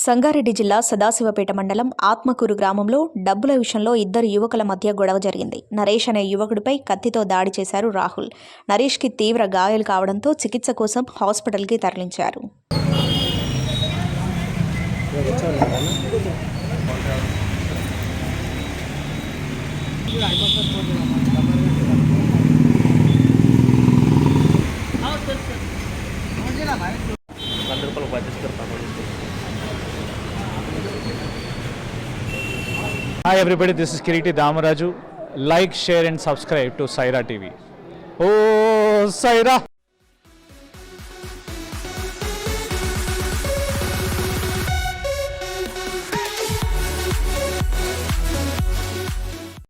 సంగారెడ్డి జిల్లా సదాశివపేట మండలం ఆత్మకూరు గ్రామంలో డబ్బుల విషయంలో ఇద్దరు యువకుల మధ్య గొడవ జరిగింది. నరేష్ అనే యువకుడిపై కత్తితో దాడి చేశారు రాహుల్. నరేష్కి తీవ్ర గాయాలు కావడంతో చికిత్స కోసం హాస్పిటల్కి తరలించారు. Hi everybody, this is Kiriti Damaraju. Like, share and subscribe to Saira TV. Oh, Saira!